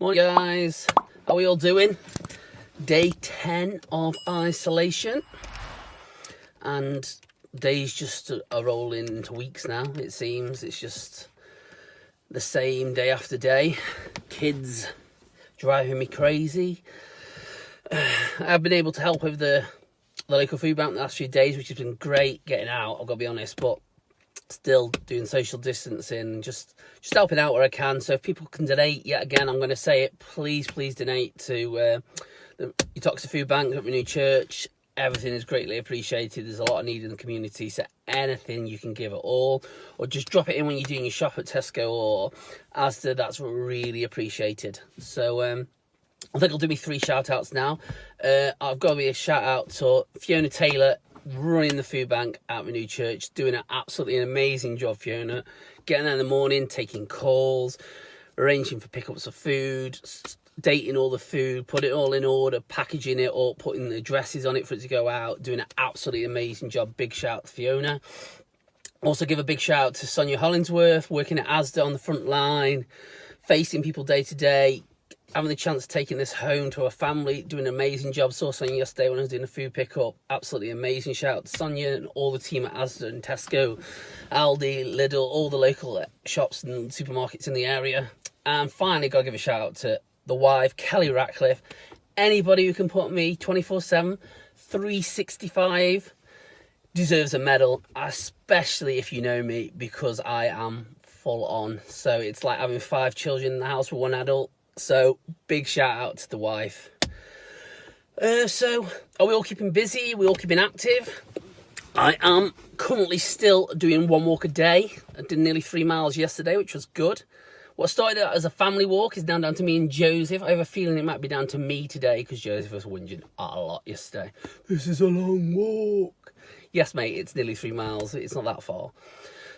Morning guys, how are we all doing? Day 10 of isolation, and days just are rolling into weeks now. It seems it's just the same day after day. Kids driving me crazy. I've been able to help with the local food bank the last few days, which has been great getting out, I've got to be honest, but still doing social distancing, just helping out where I can. So if people can donate, yet again, I'm going to say it, please donate to the Toxic Food Bank at Renew Church. Everything is greatly appreciated. There's a lot of need in the community, so anything you can give at all, or just drop it in when you're doing your shop at Tesco or Asda, that's really appreciated. So I think I'll do me 3 shout outs now. I've got to be a shout out to Fiona Taylor, running the food bank at Renew Church, doing an absolutely amazing job. Fiona, getting there in the morning, taking calls, arranging for pickups of food, dating all the food, putting it all in order, packaging it up, putting the addresses on it for it to go out, doing an absolutely amazing job. Big shout to Fiona. Also give a big shout to Sonia Hollingsworth, working at Asda on the front line, facing people day to day, having the chance of taking this home to a family, doing an amazing job. Saw Sonia yesterday when I was doing a food pickup. Absolutely amazing. Shout out to Sonia and all the team at Asda and Tesco, Aldi, Lidl, all the local shops and supermarkets in the area. And finally, got to give a shout out to the wife, Kelly Ratcliffe. Anybody who can put me 24/7, 365 deserves a medal, especially if you know me, because I am full on. So it's like having 5 children in the house with 1 adult. So big shout out to the wife. So are we all keeping busy? Are we all keeping active? I am currently still doing 1 walk a day. I did nearly 3 miles yesterday, which was good. What started out as a family walk is now down to me and Joseph. I have a feeling it might be down to me today because Joseph was whinging a lot yesterday. This is a long walk. Yes, mate, it's nearly 3 miles. It's not that far.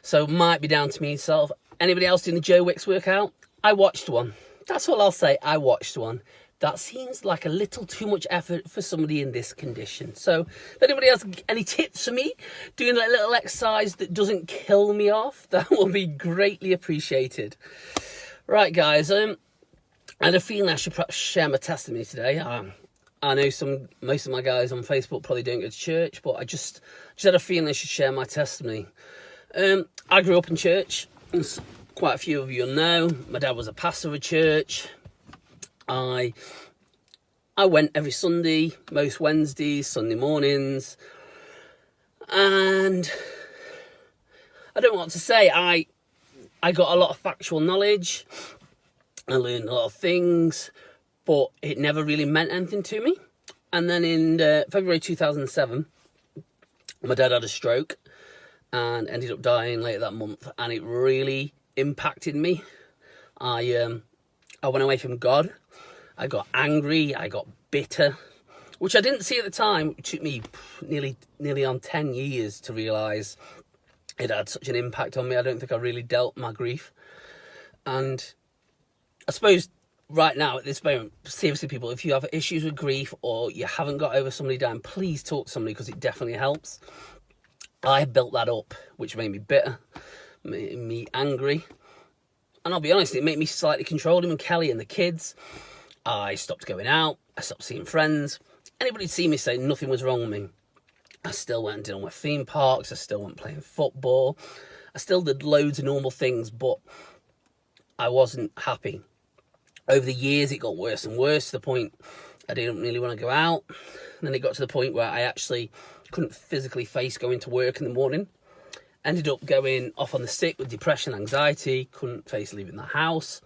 So might be down to me himself. Anybody else doing the Joe Wicks workout? I watched one. That's all I'll say. I watched one. That seems like a little too much effort for somebody in this condition. So if anybody has any tips for me doing a little exercise that doesn't kill me off, that will be greatly appreciated. Right, guys, I had a feeling I should perhaps share my testimony today. I know most of my guys on Facebook probably don't go to church, but I just had a feeling I should share my testimony. I grew up in church. Quite a few of you will know. My dad was a pastor of a church. I went every Sunday, most Wednesdays, Sunday mornings. And I don't know what to say. I got a lot of factual knowledge. I learned a lot of things, but it never really meant anything to me. And then in February 2007, my dad had a stroke and ended up dying later that month. And it really impacted me. I went away from God. I got angry. I got bitter, which I didn't see at the time. It took me nearly on 10 years to realise it had such an impact on me. I don't think I really dealt my grief. And I suppose right now at this moment, seriously people, if you have issues with grief or you haven't got over somebody dying, please talk to somebody because it definitely helps. I built that up, which made me bitter, made me angry. And I'll be honest, it made me slightly controlling with Kelly and the kids. I stopped going out. I stopped seeing friends. Anybody would see me say nothing was wrong with me. I still went and did all my theme parks. I still went playing football. I still did loads of normal things, but I wasn't happy. Over the years, it got worse and worse to the point I didn't really want to go out. And then it got to the point where I actually couldn't physically face going to work in the morning. Ended up going off on the sick with depression, anxiety, couldn't face leaving the house.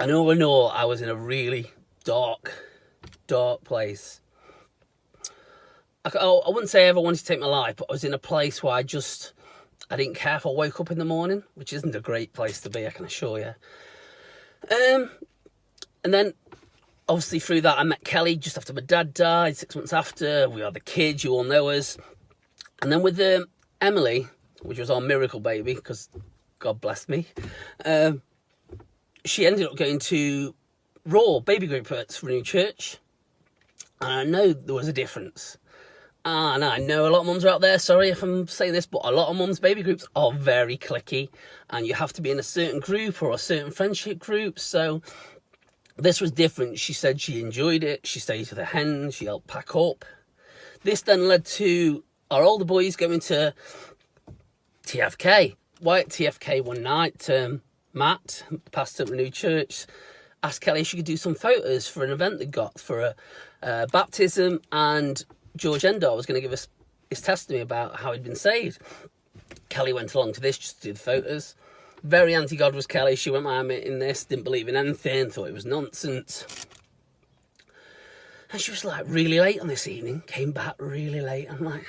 And all in all, I was in a really dark place. I wouldn't say I ever wanted to take my life, but I was in a place where I didn't care if I woke up in the morning, which isn't a great place to be, I can assure you. And then, obviously through that, I met Kelly just after my dad died, 6 months after. We had the kids, you all know us. And then with Emily, which was our miracle baby, because God bless me, she ended up going to Raw baby group at Renew Church. And I know there was a difference. And I know a lot of mums are out there, sorry if I'm saying this, but a lot of mums' baby groups are very cliquey. And you have to be in a certain group or a certain friendship group. So This was different. She said she enjoyed it. She stayed to the hen. She helped pack up. This then led to our older boys going to TFK. Why at TFK one night, Matt, the pastor at Renewed Church, asked Kelly if she could do some photos for an event they got for a baptism, and George Endor was going to give us his testimony about how he'd been saved. Kelly went along to this just to do the photos. Very anti-God was Kelly. She went my in this, didn't believe in anything, thought it was nonsense. And she was like really late on this evening, came back really late. I'm like,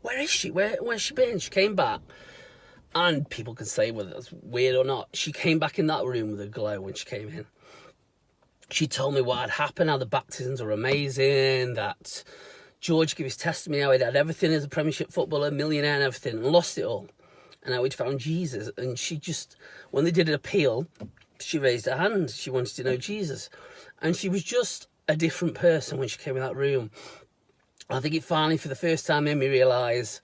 where is she? Where's she been? She came back, and people can say whether that's weird or not, she came back in that room with a glow when she came in. She told me what had happened, how the baptisms were amazing, that George gave his testimony, how he'd had everything as a Premiership footballer, millionaire and everything, and lost it all. And how he'd found Jesus. And she just, when they did an appeal, she raised her hand. She wanted to know Jesus. And she was just a different person when she came in that room. I think it finally, for the first time, made me realise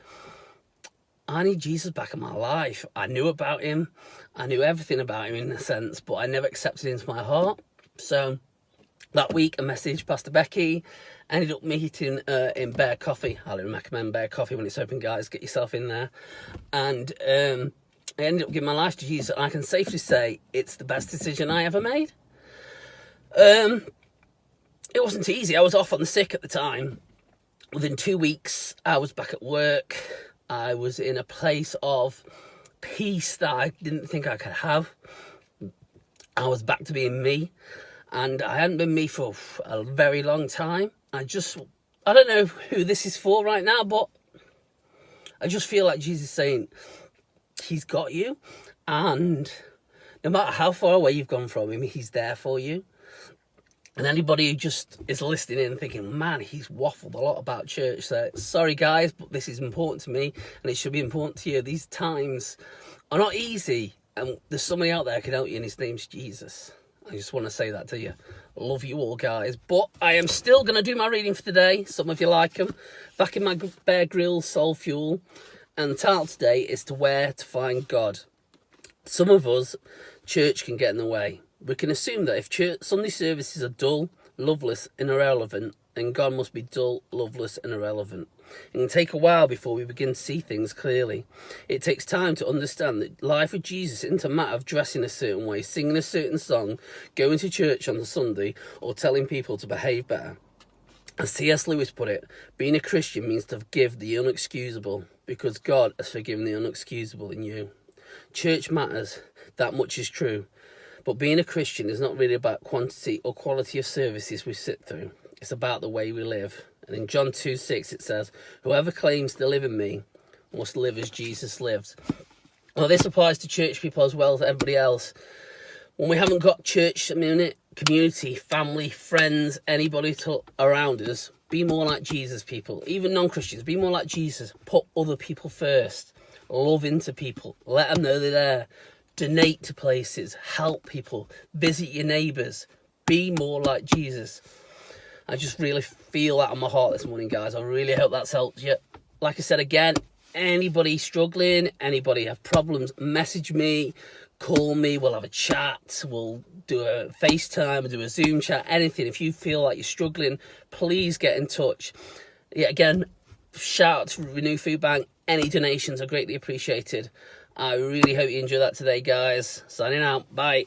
I need Jesus back in my life. I knew about him. I knew everything about him in a sense, but I never accepted him into my heart. So that week, I messaged Pastor Becky, ended up meeting in Bear Coffee. I highly recommend Bear Coffee when it's open, guys. Get yourself in there. And I ended up giving my life to Jesus. I can safely say it's the best decision I ever made. It wasn't easy. I was off on the sick at the time. Within 2 weeks, I was back at work. I was in a place of peace that I didn't think I could have. I was back to being me. And I hadn't been me for a very long time. I don't know who this is for right now, but I just feel like Jesus is saying, he's got you. And no matter how far away you've gone from him, he's there for you. And anybody who just is listening in and thinking, man, he's waffled a lot about church. So, sorry guys, but this is important to me and it should be important to you. These times are not easy. And there's somebody out there who can help you, and his name's Jesus. I just want to say that to you. Love you all, guys. But I am still going to do my reading for today. Some of you like them. Back in my Bear Grylls Soul Fuel. And the title today is To Where to Find God. Some of us, church can get in the way. We can assume that if Sunday services are dull, loveless and irrelevant, then God must be dull, loveless and irrelevant. It can take a while before we begin to see things clearly. It takes time to understand that life with Jesus isn't a matter of dressing a certain way, singing a certain song, going to church on the Sunday, or telling people to behave better. As C.S. Lewis put it, being a Christian means to forgive the unexcusable, because God has forgiven the unexcusable in you. Church matters, that much is true. But being a Christian is not really about quantity or quality of services we sit through. It's about the way we live. And in John 2:6 it says, whoever claims to live in me must live as Jesus lived. Well, this applies to church people as well as everybody else. When we haven't got church community, family, friends, anybody around us, be more like Jesus, people. Even non-Christians, be more like Jesus. Put other people first. Love into people. Let them know they're there. Donate to places. Help people. Visit your neighbours. Be more like Jesus. I just really feel that on my heart this morning, guys. I really hope that's helped you. Like I said again, anybody struggling, anybody have problems, message me, call me, we'll have a chat, we'll do a FaceTime, we'll do a Zoom chat, anything. If you feel like you're struggling, please get in touch. Yeah, again, shout out to Renew Food Bank. Any donations are greatly appreciated. I really hope you enjoy that today, guys. Signing out. Bye.